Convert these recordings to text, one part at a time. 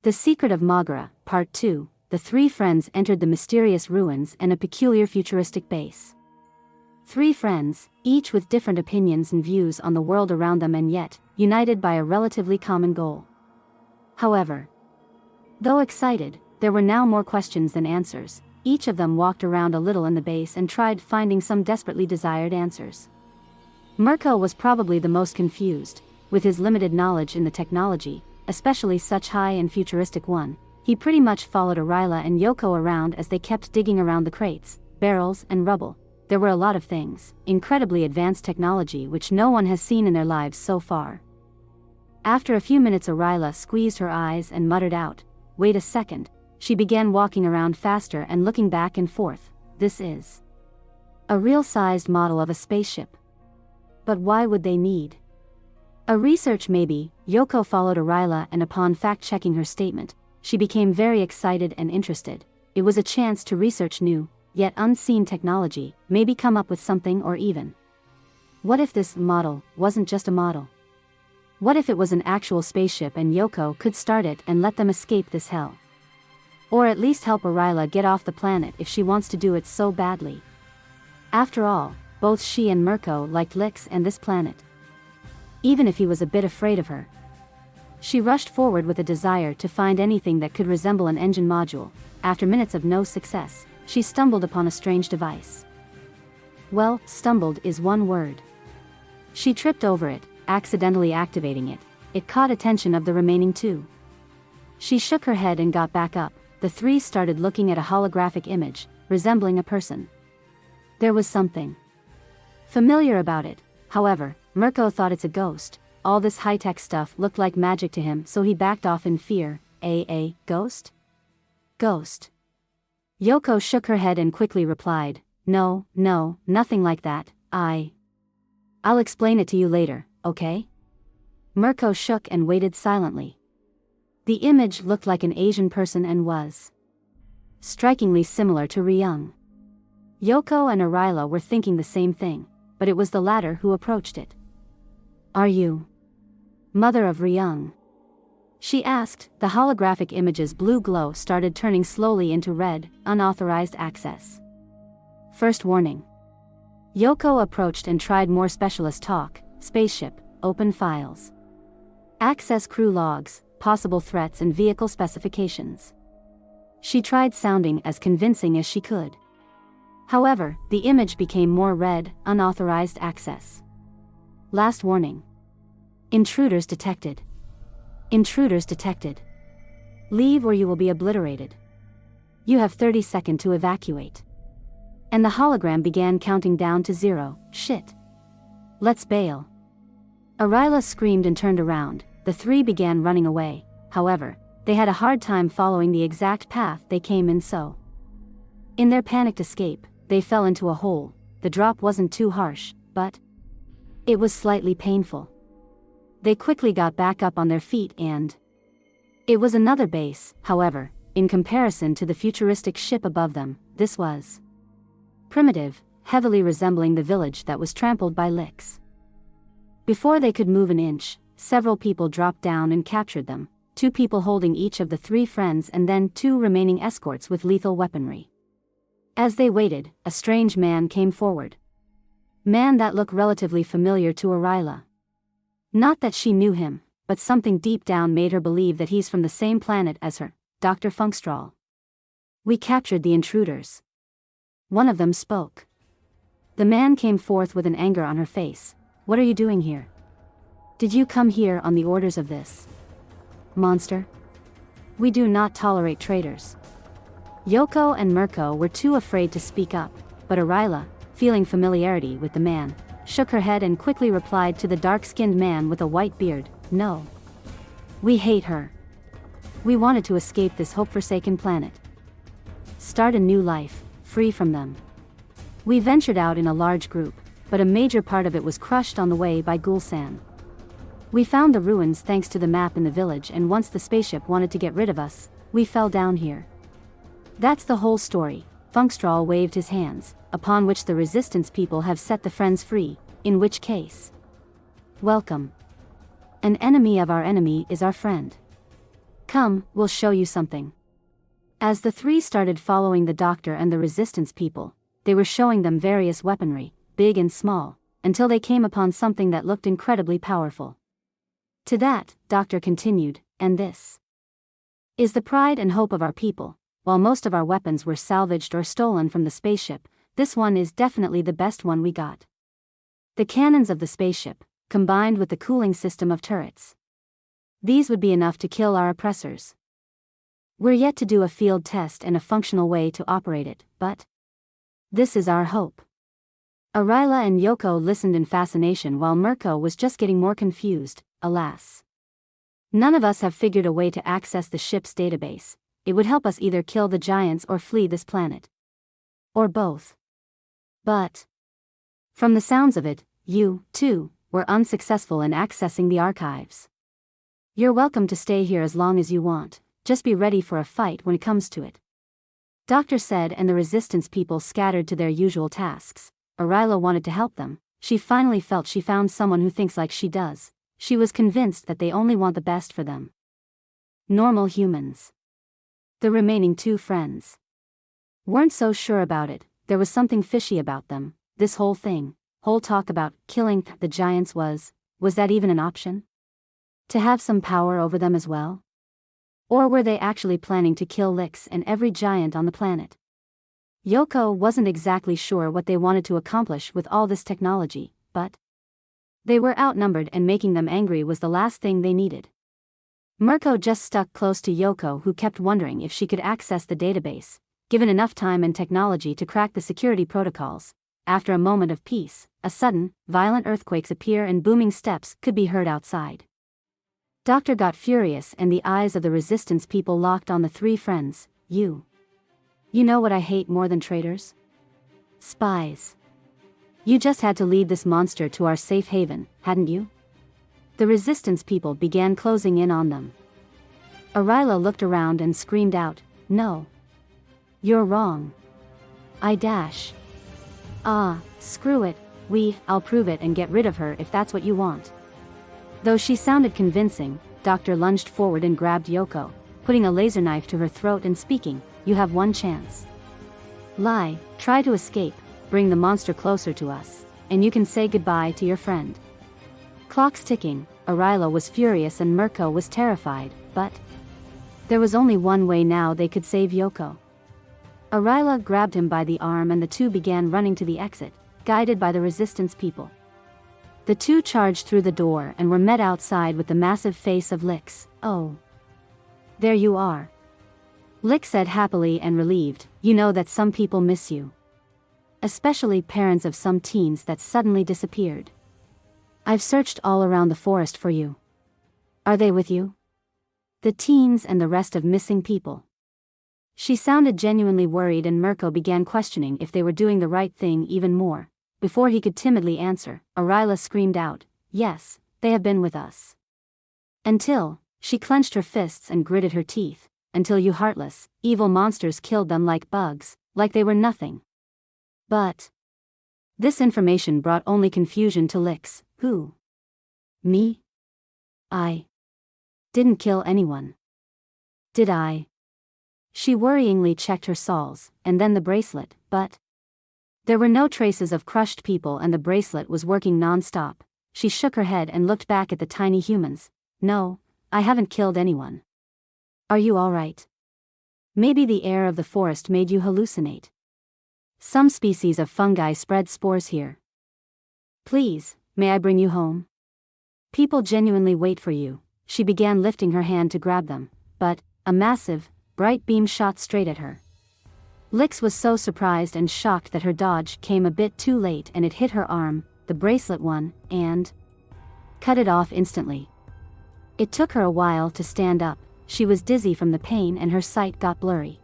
The Secret of Mogora, Part 2. The three friends entered the mysterious ruins and a peculiar futuristic base. Three friends, each with different opinions and views on the world around them and yet, united by a relatively common goal. However, though excited, there were now more questions than answers. Each of them walked around a little in the base and tried finding some desperately desired answers. Mirko was probably the most confused, with his limited knowledge in the technology, especially such high and futuristic one. He pretty much followed Arila and Yoko around as they kept digging around the crates, barrels, and rubble. There were a lot of things, incredibly advanced technology which no one has seen in their lives so far. After a few minutes, Arila squeezed her eyes and muttered out, "Wait a second." She began walking around faster and looking back and forth. This is a real-sized model of a spaceship. But why would they need a research? Maybe. Yoko followed Arila, and upon fact-checking her statement, she became very excited and interested. It was a chance to research new, yet unseen technology, maybe come up with something, or even, what if this model wasn't just a model? What if it was an actual spaceship and Yoko could start it and let them escape this hell? Or at least help Arila get off the planet if she wants to do it so badly. After all, both she and Mirko liked Lyxe and this planet. Even if he was a bit afraid of her. She rushed forward with a desire to find anything that could resemble an engine module. After minutes of no success, she stumbled upon a strange device. Well, stumbled is one word. She tripped over it, accidentally activating it. It caught attention of the remaining two. She shook her head and got back up. The three started looking at a holographic image, resembling a person. There was something familiar about it. However, Mirko thought it's a ghost. All this high-tech stuff looked like magic to him, so he backed off in fear. A ghost? Ghost. Yoko shook her head and quickly replied, No, nothing like that. I'll explain it to you later, okay? Mirko shook and waited silently. The image looked like an Asian person and was strikingly similar to Ryung. Yoko and Arila were thinking the same thing, but it was the latter who approached it. Are you mother of Ryung? She asked. The holographic image's blue glow started turning slowly into red. Unauthorized access. First warning. Yoko approached and tried more specialist talk. Spaceship, open files. Access crew logs, possible threats and vehicle specifications. She tried sounding as convincing as she could. However, the image became more red. Unauthorized access. Last warning. Intruders detected. Intruders detected. Leave or you will be obliterated. You have 30 seconds to evacuate. And the hologram began counting down to 0. Shit. Let's bail. Arila screamed and turned around. The three began running away. However, they had a hard time following the exact path they came in, so in their panicked escape, they fell into a hole. The drop wasn't too harsh, but it was slightly painful. They quickly got back up on their feet and it was another base. However, in comparison to the futuristic ship above them, this was primitive, heavily resembling the village that was trampled by Lyxe. Before they could move an inch, several people dropped down and captured them, 2 people holding each of the 3 friends and then 2 remaining escorts with lethal weaponry. As they waited, a strange man came forward. Man that looked relatively familiar to Arila. Not that she knew him, but something deep down made her believe that he's from the same planet as her, Dr. Funkstrahl. We captured the intruders. One of them spoke. The man came forth with an anger on her face. What are you doing here? Did you come here on the orders of this monster? We do not tolerate traitors. Yoko and Mirko were too afraid to speak up, but Arila, feeling familiarity with the man, shook her head and quickly replied to the dark-skinned man with a white beard, No. We hate her. We wanted to escape this hope-forsaken planet. Start a new life, free from them. We ventured out in a large group, but a major part of it was crushed on the way by Gulsan. We found the ruins thanks to the map in the village, and once the spaceship wanted to get rid of us, we fell down here. That's the whole story. Funkstrahl waved his hands, upon which the resistance people have set the friends free, in which case, welcome. An enemy of our enemy is our friend. Come, we'll show you something. As the three started following the doctor and the resistance people, they were showing them various weaponry, big and small, until they came upon something that looked incredibly powerful. To that, Doctor continued, and this is the pride and hope of our people. While most of our weapons were salvaged or stolen from the spaceship, this one is definitely the best one we got. The cannons of the spaceship, combined with the cooling system of turrets. These would be enough to kill our oppressors. We're yet to do a field test and a functional way to operate it, but this is our hope. Arila and Yoko listened in fascination while Mirko was just getting more confused. Alas, none of us have figured a way to access the ship's database. It would help us either kill the giants or flee this planet. Or both. But from the sounds of it, you, too, were unsuccessful in accessing the archives. You're welcome to stay here as long as you want, just be ready for a fight when it comes to it. Doctor said, and the resistance people scattered to their usual tasks. Arila wanted to help them. She finally felt she found someone who thinks like she does. She was convinced that they only want the best for them. Normal humans. The remaining two friends weren't so sure about it. There was something fishy about them. This whole talk about killing the giants was that even an option? To have some power over them as well? Or were they actually planning to kill Lyxe and every giant on the planet? Yoko wasn't exactly sure what they wanted to accomplish with all this technology, but they were outnumbered and making them angry was the last thing they needed. Mirko just stuck close to Yoko, who kept wondering if she could access the database, given enough time and technology to crack the security protocols. After a moment of peace, a sudden, violent earthquakes appear and booming steps could be heard outside. Doctor got furious and the eyes of the resistance people locked on the three friends. You know what I hate more than traitors? Spies. You just had to lead this monster to our safe haven, hadn't you? The resistance people began closing in on them. Arila looked around and screamed out, "No. You're wrong. Screw it, I'll prove it and get rid of her if that's what you want." Though she sounded convincing, Doctor lunged forward and grabbed Yoko, putting a laser knife to her throat and speaking, "You have one chance. Try to escape, bring the monster closer to us, and you can say goodbye to your friend." Clocks ticking, Arila was furious and Mirko was terrified, but there was only one way now they could save Yoko. Arila grabbed him by the arm and the two began running to the exit, guided by the resistance people. The two charged through the door and were met outside with the massive face of Lyxe. "Oh. There you are." Lyxe said happily and relieved, "You know that some people miss you. Especially parents of some teens that suddenly disappeared. I've searched all around the forest for you. Are they with you? The teens and the rest of missing people." She sounded genuinely worried and Mirko began questioning if they were doing the right thing even more. Before he could timidly answer, Arila screamed out, "Yes, they have been with us. Until," she clenched her fists and gritted her teeth, "until you heartless, evil monsters killed them like bugs, like they were nothing." But this information brought only confusion to Lyxe. "Who? Me? I didn't kill anyone. Did I?" She worryingly checked her soles, and then the bracelet, but there were no traces of crushed people and the bracelet was working non-stop. She shook her head and looked back at the tiny humans. "No, I haven't killed anyone. Are you all right? Maybe the air of the forest made you hallucinate. Some species of fungi spread spores here. Please, may I bring you home? People genuinely wait for you." She began lifting her hand to grab them, but a massive, bright beam shot straight at her. Lyxe was so surprised and shocked that her dodge came a bit too late and it hit her arm, the bracelet one, and cut it off instantly. It took her a while to stand up. She was dizzy from the pain and her sight got blurry.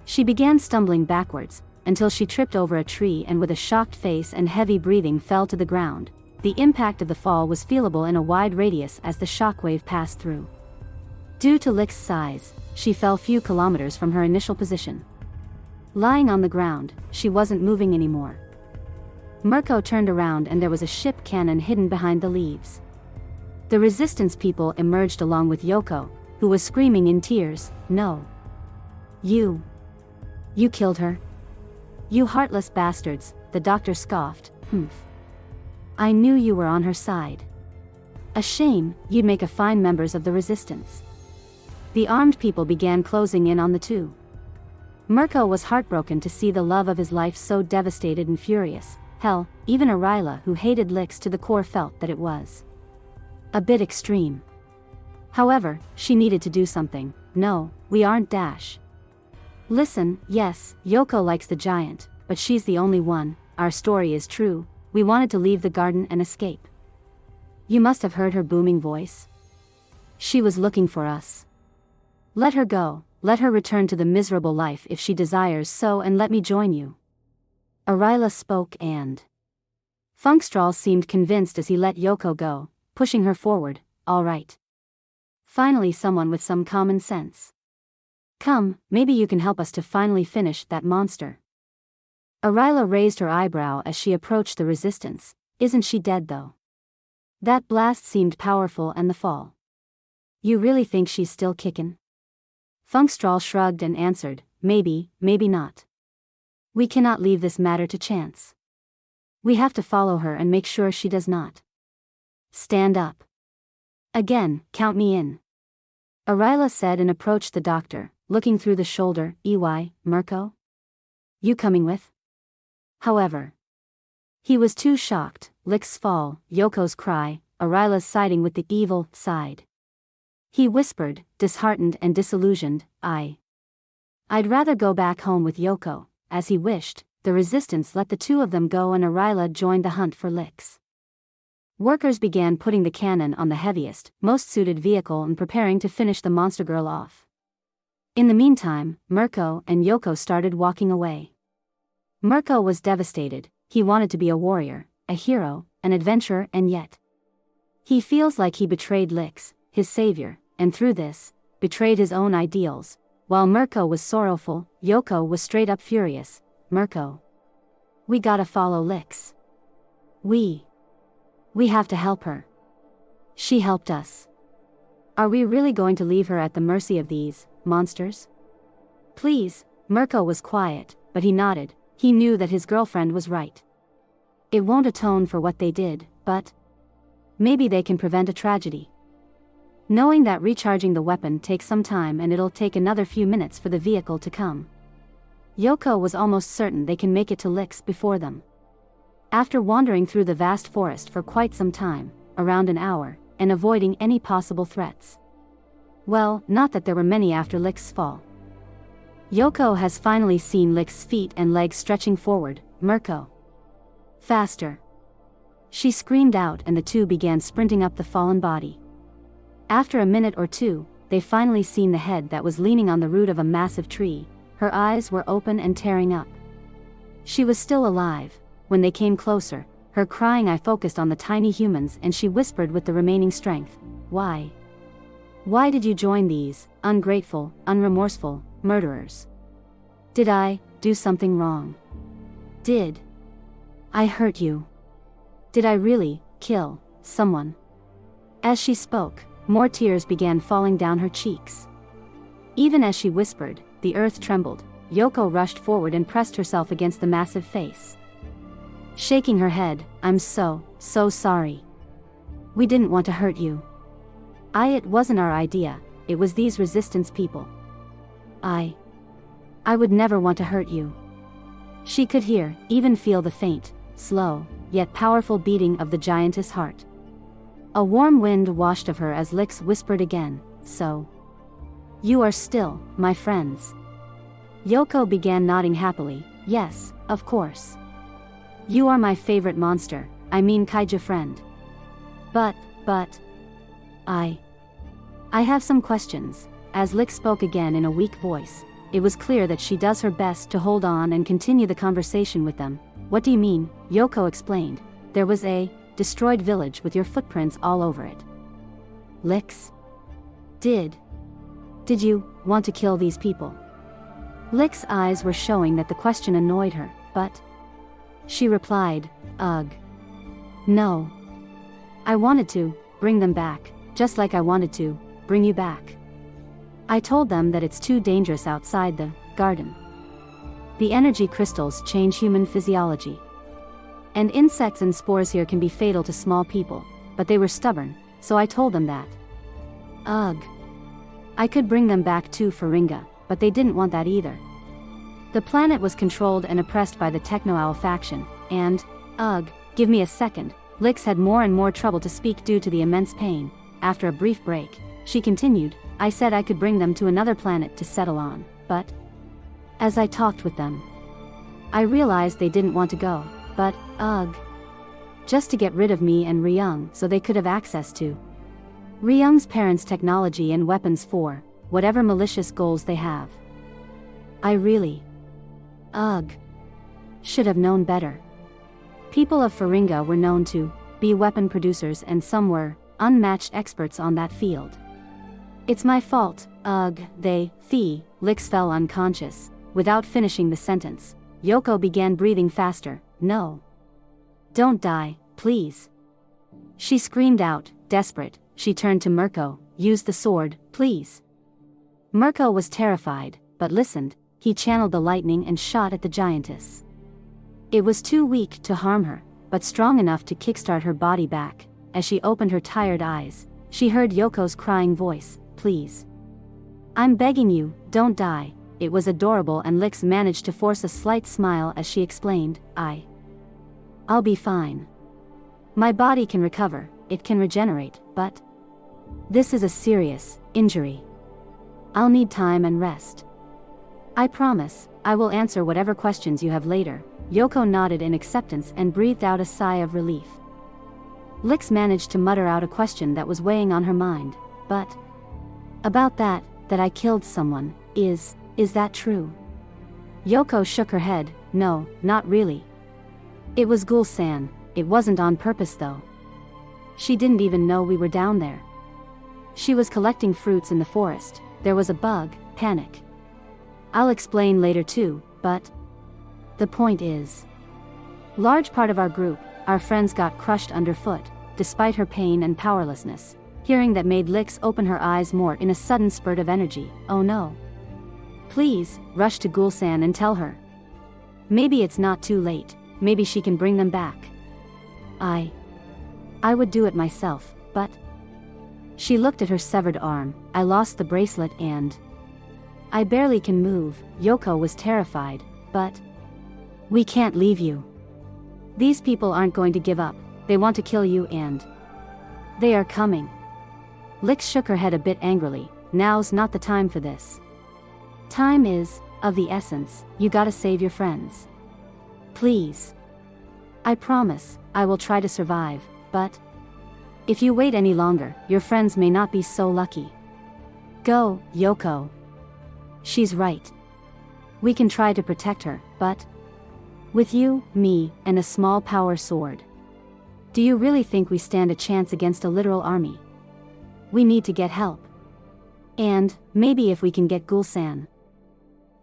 She began stumbling backwards, until she tripped over a tree and with a shocked face and heavy breathing fell to the ground. The impact of the fall was feelable in a wide radius as the shockwave passed through. Due to Lyxe's size, she fell few kilometers from her initial position. Lying on the ground, she wasn't moving anymore. Mirko turned around and there was a ship cannon hidden behind the leaves. The resistance people emerged along with Yoko, who was screaming in tears, "No. You killed her? You heartless bastards," the doctor scoffed, "Humph. I knew you were on her side. A shame, you'd make a fine members of the resistance." The armed people began closing in on the two. Mirko was heartbroken to see the love of his life so devastated and furious. Hell, even Aryla, who hated Lyxe to the core, felt that it was a bit extreme. However, she needed to do something. "No, we aren't Dash. Listen, yes, Yoko likes the giant, but she's the only one. Our story is true. We wanted to leave the garden and escape. You must have heard her booming voice. She was looking for us. Let her go, let her return to the miserable life if she desires so, and let me join you." Aryla spoke, and Funkstrahl seemed convinced as he let Yoko go, pushing her forward. "All right. Finally someone with some common sense. Come, maybe you can help us to finally finish that monster." Aryla raised her eyebrow as she approached the resistance. "Isn't she dead though? That blast seemed powerful, and the fall. You really think she's still kickin'?" Funkstrahl shrugged and answered, "Maybe, maybe not. We cannot leave this matter to chance. We have to follow her and make sure she does not stand up again. Count me in," Aryla said, and approached the doctor, looking through the shoulder. Mirko? You coming with?" However, he was too shocked. Lyxe's fall, Yoko's cry, Aryla's siding with the evil side. He whispered, disheartened and disillusioned, I'd rather go back home with Yoko." As he wished, the resistance let the two of them go, and Aryla joined the hunt for Lyxe. Workers began putting the cannon on the heaviest, most suited vehicle and preparing to finish the monstergirl off. In the meantime, Mirko and Yoko started walking away. Mirko was devastated. He wanted to be a warrior, a hero, an adventurer, and yet he feels like he betrayed Lyxe, his savior, and through this, betrayed his own ideals. While Mirko was sorrowful, Yoko was straight up furious. "Mirko, we gotta follow Lyxe. We have to help her. She helped us. Are we really going to leave her at the mercy of these monsters? Please." Mirko was quiet, but he nodded. He knew that his girlfriend was right. It won't atone for what they did, but maybe they can prevent a tragedy. Knowing that recharging the weapon takes some time and it'll take another few minutes for the vehicle to come, Yoko was almost certain they can make it to Lyxe before them. After wandering through the vast forest for quite some time, around an hour, and avoiding any possible threats. Well, not that there were many after Lyxe's fall. Yoko has finally seen Lyxe's feet and legs stretching forward. "Mirko, faster!" she screamed out, and the two began sprinting up the fallen body. After a minute or two, they finally seen the head that was leaning on the root of a massive tree. Her eyes were open and tearing up. She was still alive. When they came closer, her crying eye focused on the tiny humans, and she whispered with the remaining strength, Why did you join these ungrateful, unremorseful murderers? Did I do something wrong? Did I hurt you? Did I really kill someone?" As she spoke, more tears began falling down her cheeks. Even as she whispered, the earth trembled. Yoko rushed forward and pressed herself against the massive face. Shaking her head, "I'm so sorry. We didn't want to hurt you. It wasn't our idea, it was these resistance people. I would never want to hurt you." She could hear, even feel the faint, slow, yet powerful beating of the giantess' heart. A warm wind washed of her as Lyxe whispered again, "So you are still my friends?" Yoko began nodding happily. "Yes, of course. You are my favorite monster, I mean kaiju friend. But, I have some questions." As Lyxe spoke again in a weak voice, it was clear that she does her best to hold on and continue the conversation with them. "What do you mean?" Yoko explained. "There was a destroyed village with your footprints all over it. Lyxe, did you want to kill these people?" Lyxe's eyes were showing that the question annoyed her, but she replied, "Ugh. No. I wanted to bring them back, just like I wanted to bring you back." I told them that it's too dangerous outside the garden. The energy crystals change human physiology. And insects and spores here can be fatal to small people, but they were stubborn, so I told them that. Ugh. I could bring them back to Faringa, but they didn't want that either. The planet was controlled and oppressed by the Techno-Owl faction, and, give me a second, Lyxe had more and more trouble to speak due to the immense pain. After a brief break, she continued, I said I could bring them to another planet to settle on, but as I talked with them, I realized they didn't want to go, but, just to get rid of me and Ryung so they could have access to Ryung's parents' technology and weapons for whatever malicious goals they have. I really, should have known better. People of Faringa were known to be weapon producers, and some were unmatched experts on that field. It's my fault, Lyxe fell unconscious. Without finishing the sentence, Yoko began breathing faster. No. Don't die, please. She screamed out, desperate. She turned to Mirko, use the sword, please. Mirko was terrified, but listened. He channeled the lightning and shot at the giantess. It was too weak to harm her, but strong enough to kickstart her body back. As she opened her tired eyes, she heard Yoko's crying voice, please. I'm begging you, don't die. It was adorable, and Lyxe managed to force a slight smile as she explained, I'll be fine. My body can recover, it can regenerate, but this is a serious injury. I'll need time and rest. I promise, I will answer whatever questions you have later. Yoko nodded in acceptance and breathed out a sigh of relief. Lyxe managed to mutter out a question that was weighing on her mind, but about that I killed someone, is that true? Yoko shook her head, no, not really. It was Gulsan, it wasn't on purpose though. She didn't even know we were down there. She was collecting fruits in the forest, there was a bug, panic. I'll explain later too, but the point is, large part of our group, our friends, got crushed underfoot, despite her pain and powerlessness. Hearing that made Lyxe open her eyes more in a sudden spurt of energy. Oh no. Please, rush to Gulsan and tell her. Maybe it's not too late, maybe she can bring them back. I would do it myself, but she looked at her severed arm. I lost the bracelet and I barely can move. Yoko was terrified, but we can't leave you. These people aren't going to give up, they want to kill you and they are coming. Lyxe shook her head a bit angrily. Now's not the time for this. Time is of the essence, you gotta save your friends. Please. I promise, I will try to survive, but if you wait any longer, your friends may not be so lucky. Go, Yoko. She's right. We can try to protect her, but with you, me, and a small power sword, do you really think we stand a chance against a literal army? We need to get help. And maybe if we can get Gulsan,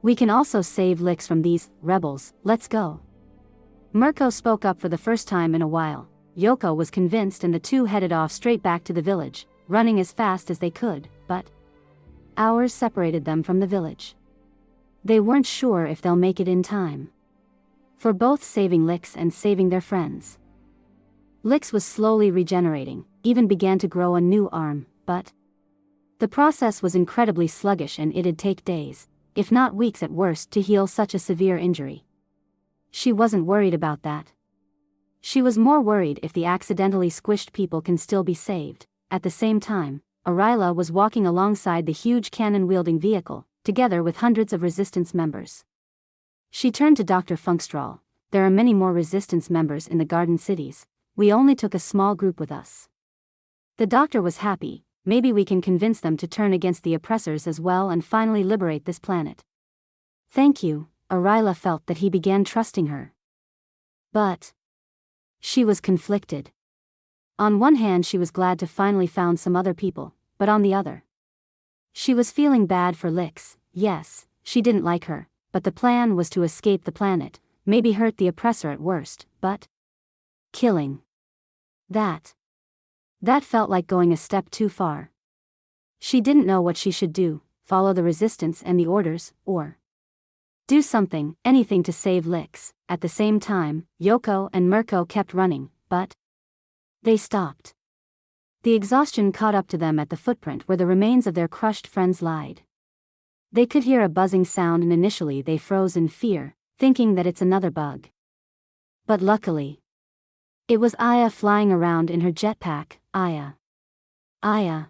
we can also save Lyxe from these rebels. Let's go. Mirko spoke up for the first time in a while. Yoko was convinced, and the two headed off straight back to the village, running as fast as they could, but hours separated them from the village. They weren't sure if they'll make it in time for both saving Lyxe and saving their friends. Lyxe was slowly regenerating, even began to grow a new arm, but the process was incredibly sluggish and it'd take days, if not weeks at worst, to heal such a severe injury. She wasn't worried about that. She was more worried if the accidentally squished people can still be saved. At the same time, Aryla was walking alongside the huge cannon-wielding vehicle, together with hundreds of resistance members. She turned to Dr. Funkstrahl. There are many more resistance members in the Garden Cities. We only took a small group with us. The doctor was happy. Maybe we can convince them to turn against the oppressors as well and finally liberate this planet. Thank you. Aryla felt that he began trusting her. But she was conflicted. On one hand, she was glad to finally found some other people, but on the other, she was feeling bad for Lyxe. Yes, she didn't like her, but the plan was to escape the planet, maybe hurt the oppressor at worst, but killing. That felt like going a step too far. She didn't know what she should do. follow the resistance and the orders, or do something, anything to save Lyxe. At the same time, Yoko and Mirko kept running, but they stopped. The exhaustion caught up to them at the footprint where the remains of their crushed friends lied. They could hear a buzzing sound and initially they froze in fear, thinking that it's another bug. But luckily, it was Aya flying around in her jetpack. Aya. Aya.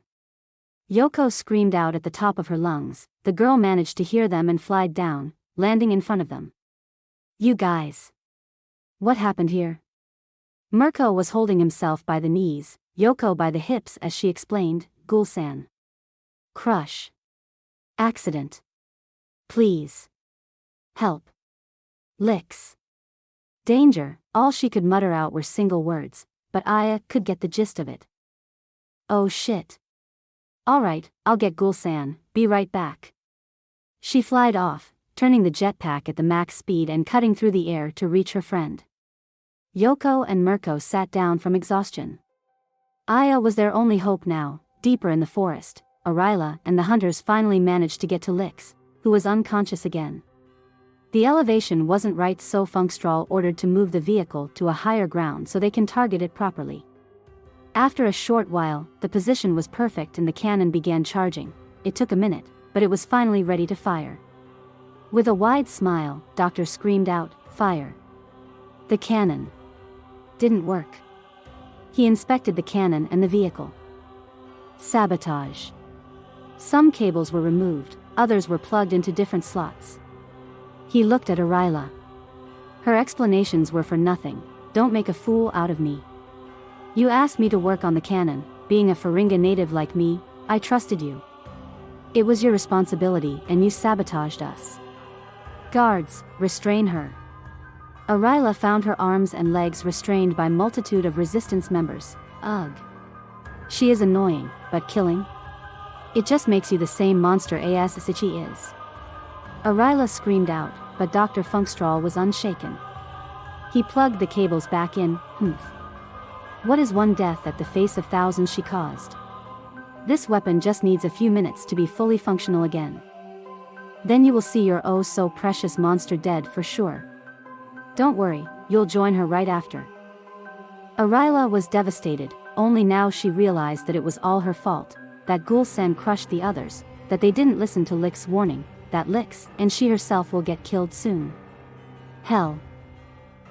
Yoko screamed out at the top of her lungs. The girl managed to hear them and flied down, landing in front of them. You guys. What happened here? Mirko was holding himself by the knees, Yoko by the hips as she explained, Gulsan. Crush. Accident. Please. Help. Lyxe. Danger. All she could mutter out were single words, but Aya could get the gist of it. Oh shit. Alright, I'll get Gulsan, be right back. She flied off, turning the jetpack at the max speed and cutting through the air to reach her friend. Yoko and Mirko sat down from exhaustion. Aya was their only hope now. Deeper in the forest, Aryla and the hunters finally managed to get to Lyxe, who was unconscious again. The elevation wasn't right, so Funkstrahl ordered to move the vehicle to a higher ground so they can target it properly. After a short while, the position was perfect and the cannon began charging. It took a minute, but it was finally ready to fire. With a wide smile, Doctor screamed out, "Fire!" The cannon didn't work. He inspected the cannon and the vehicle. Sabotage. Some cables were removed, others were plugged into different slots. He looked at Aryla. Her explanations were for nothing. Don't make a fool out of me. You asked me to work on the cannon, being a Faringa native like me, I trusted you. It was your responsibility and you sabotaged us. Guards, restrain her. Aryla found her arms and legs restrained by multitude of resistance members. Ugh. She is annoying, but killing? It just makes you the same monster as she is. Aryla screamed out, but Dr. Funkstrahl was unshaken. He plugged the cables back in. What is one death at the face of thousands she caused? This weapon just needs a few minutes to be fully functional again. Then you will see your oh so precious monster dead for sure. Don't worry, you'll join her right after. Aryla was devastated, only now she realized that it was all her fault, that Gulsan crushed the others, that they didn't listen to Lyxe's warning, that Lyxe and she herself will get killed soon. Hell.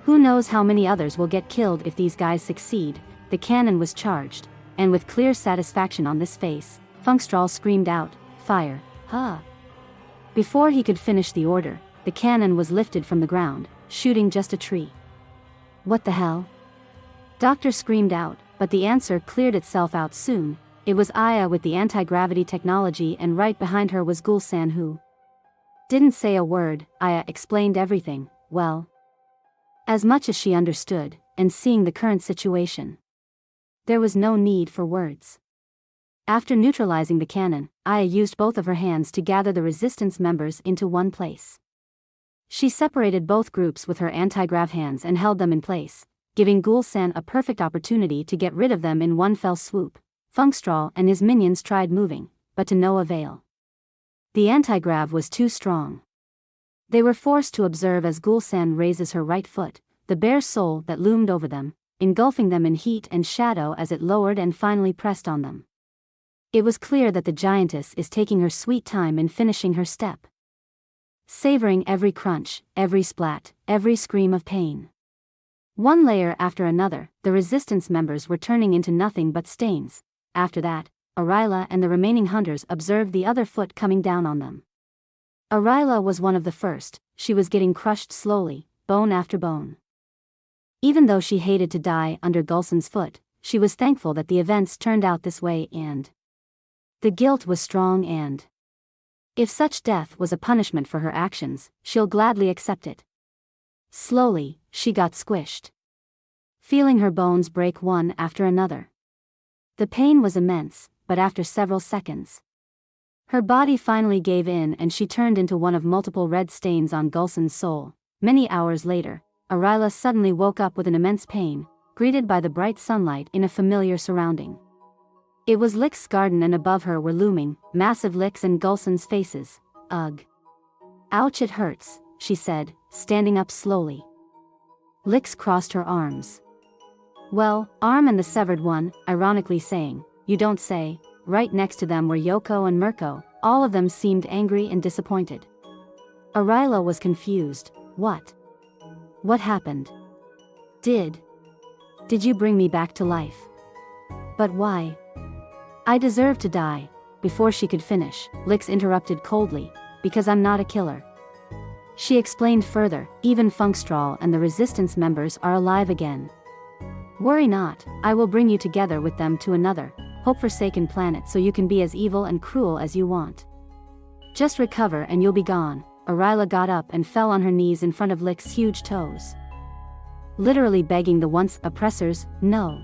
Who knows how many others will get killed if these guys succeed. The cannon was charged, and with clear satisfaction on this face, Funkstrahl screamed out, "Fire!" Before he could finish the order, the cannon was lifted from the ground, shooting just a tree. What the hell? Doctor screamed out, but the answer cleared itself out soon. It was Aya with the anti-gravity technology and right behind her was Gulsan who didn't say a word. Aya explained everything, well, as much as she understood, and seeing the current situation, there was no need for words. After neutralizing the cannon, Aya used both of her hands to gather the resistance members into one place. She separated both groups with her anti-grav hands and held them in place, giving Gulsan a perfect opportunity to get rid of them in one fell swoop. Funkstrahl and his minions tried moving, but to no avail. The anti-grav was too strong. They were forced to observe as Gulsan raises her right foot, the bare sole that loomed over them, engulfing them in heat and shadow as it lowered and finally pressed on them. It was clear that the giantess is taking her sweet time in finishing her step, savoring every crunch, every splat, every scream of pain. One layer after another, the resistance members were turning into nothing but stains. After that, Aryla and the remaining hunters observed the other foot coming down on them. Aryla was one of the first. She was getting crushed slowly, bone after bone. Even though she hated to die under Gulsan's foot, she was thankful that the events turned out this way and the guilt was strong and if such death was a punishment for her actions, she'll gladly accept it. Slowly, she got squished, feeling her bones break one after another. The pain was immense, but after several seconds, her body finally gave in and she turned into one of multiple red stains on Gulsan's soul. Many hours later, Aryla suddenly woke up with an immense pain, greeted by the bright sunlight in a familiar surrounding. It was Lyxe's garden, and above her were looming massive Lyxe and Gulson's faces. Ugh. Ouch, it hurts, she said, standing up slowly. Lyxe crossed her arms. Well, arm and the severed one, ironically saying, you don't say. Right next to them were Yoko and Mirko. All of them seemed angry and disappointed. Aryla was confused. What? What happened? Did you bring me back to life? But why? I deserve to die. Before she could finish, Lyxe interrupted coldly, because I'm not a killer. She explained further, even Funkstrahl and the resistance members are alive again. Worry not, I will bring you together with them to another, hope-forsaken planet so you can be as evil and cruel as you want. Just recover and you'll be gone. Aryla got up and fell on her knees in front of Lyxe's huge toes. Literally begging the once oppressors, no.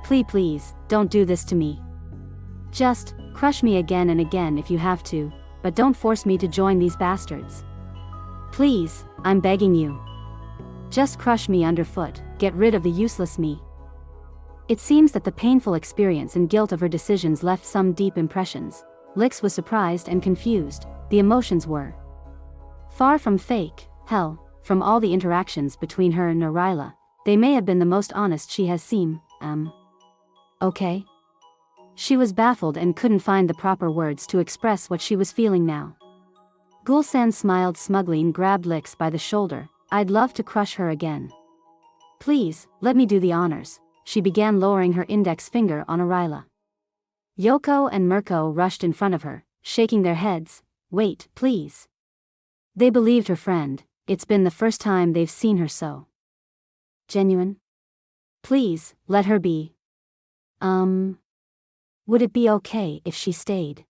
Please, don't do this to me. Just, crush me again and again if you have to, but don't force me to join these bastards. Please, I'm begging you. Just crush me underfoot, get rid of the useless me. It seems that the painful experience and guilt of her decisions left some deep impressions. Lyxe was surprised and confused. The emotions were far from fake. Hell, from all the interactions between her and Aryla, they may have been the most honest she has seen. Okay? She was baffled and couldn't find the proper words to express what she was feeling now. Gulsan smiled smugly and grabbed Lyxe by the shoulder. I'd love to crush her again. Please, let me do the honors. She began lowering her index finger on Aryla. Yoko and Mirko rushed in front of her, shaking their heads. Wait, please. They believed her friend. It's been the first time they've seen her so genuine. Please, let her be. Would it be okay if she stayed?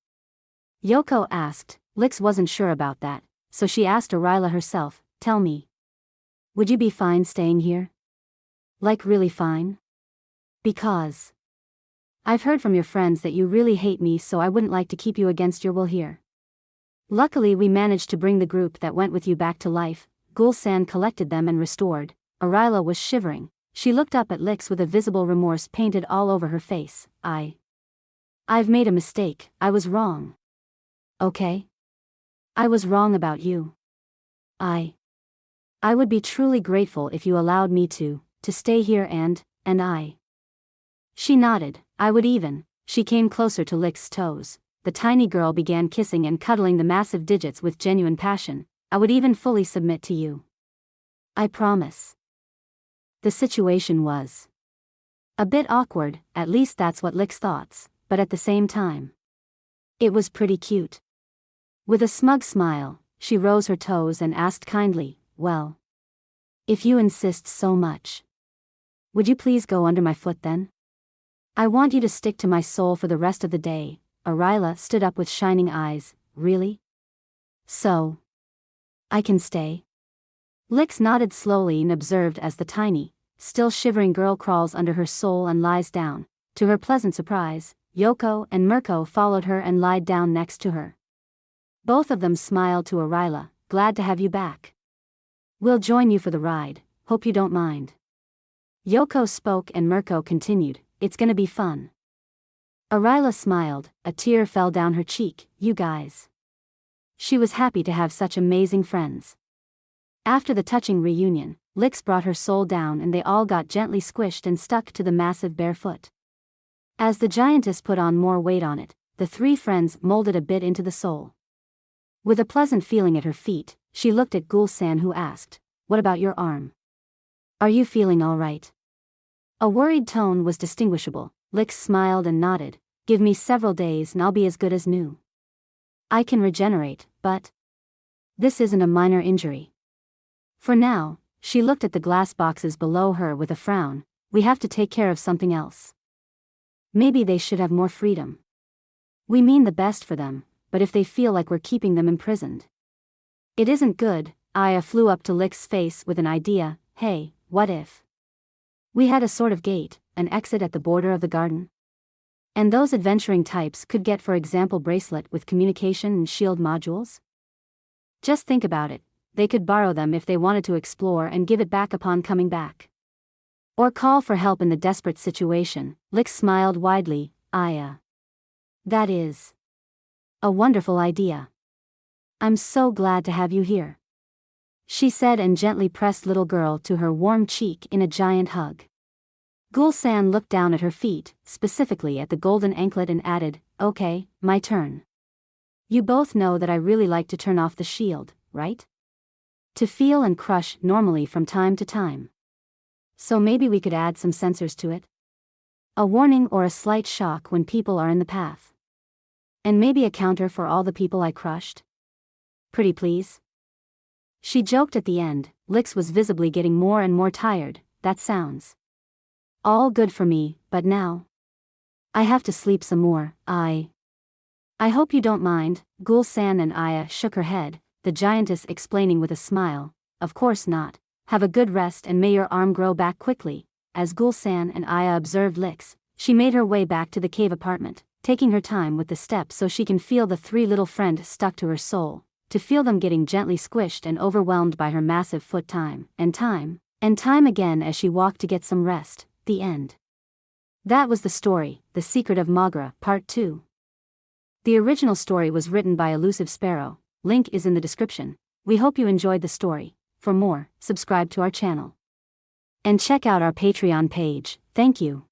Yoko asked. Lyxe wasn't sure about that, so she asked Aryla herself, tell me. Would you be fine staying here? Like really fine? Because I've heard from your friends that you really hate me, so I wouldn't like to keep you against your will here. Luckily we managed to bring the group that went with you back to life. Gulsan collected them and restored. Aryla was shivering. She looked up at Lyxe with a visible remorse painted all over her face. I've made a mistake. I was wrong. Okay? I was wrong about you. I would be truly grateful if you allowed me to stay here and I. She nodded. I would even. She came closer to Lyxe's toes. The tiny girl began kissing and cuddling the massive digits with genuine passion. I would even fully submit to you. I promise. The situation was a bit awkward, at least that's what Lyxe thought, but at the same time, it was pretty cute. With a smug smile, she rose her toes and asked kindly, well, if you insist so much, would you please go under my foot then? I want you to stick to my soul for the rest of the day. Aryla stood up with shining eyes. Really? So I can stay? Lyxe nodded slowly and observed as the tiny, still shivering girl crawls under her soul and lies down. To her pleasant surprise, Yoko and Mirko followed her and lied down next to her. Both of them smiled to Aryla. Glad to have you back. We'll join you for the ride, hope you don't mind. Yoko spoke and Mirko continued, it's gonna be fun. Aryla smiled, a tear fell down her cheek. You guys. She was happy to have such amazing friends. After the touching reunion, Lyxe brought her soul down and they all got gently squished and stuck to the massive barefoot. As the giantess put on more weight on it, the three friends molded a bit into the soul. With a pleasant feeling at her feet, she looked at Gulsan, who asked, what about your arm? Are you feeling all right? A worried tone was distinguishable. Lyxe smiled and nodded. Give me several days and I'll be as good as new. I can regenerate, but this isn't a minor injury. For now, she looked at the glass boxes below her with a frown. We have to take care of something else. Maybe they should have more freedom. We mean the best for them, but if they feel like we're keeping them imprisoned, it isn't good. Aya flew up to Lyxe's face with an idea. Hey, what if we had a sort of gate, an exit at the border of the garden? And those adventuring types could get, for example, bracelet with communication and shield modules? Just think about it. They could borrow them if they wanted to explore and give it back upon coming back. Or call for help in the desperate situation. Lyxe smiled widely. Aya. That is a wonderful idea. I'm so glad to have you here, she said and gently pressed little girl to her warm cheek in a giant hug. Gulsan looked down at her feet, specifically at the golden anklet, and added, "Okay, my turn. You both know that I really like to turn off the shield, right? To feel and crush normally from time to time. So maybe we could add some sensors to it? A warning or a slight shock when people are in the path. And maybe a counter for all the people I crushed? Pretty please?" She joked at the end. Lyxe was visibly getting more and more tired. "That sounds all good for me, but now I have to sleep some more. I hope you don't mind." Gulsan and Aya shook her head, the giantess explaining with a smile, "Of course not. Have a good rest and may your arm grow back quickly." As Gulsan and Aya observed Lyxe, she made her way back to the cave apartment, taking her time with the steps so she can feel the three little friend stuck to her soul, to feel them getting gently squished and overwhelmed by her massive foot time and time again as she walked to get some rest. The end. That was the story, The Secret of Mogora, Part 2. The original story was written by Elusive Sparrow. Link is in the description. We hope you enjoyed the story. For more, subscribe to our channel. And check out our Patreon page. Thank you.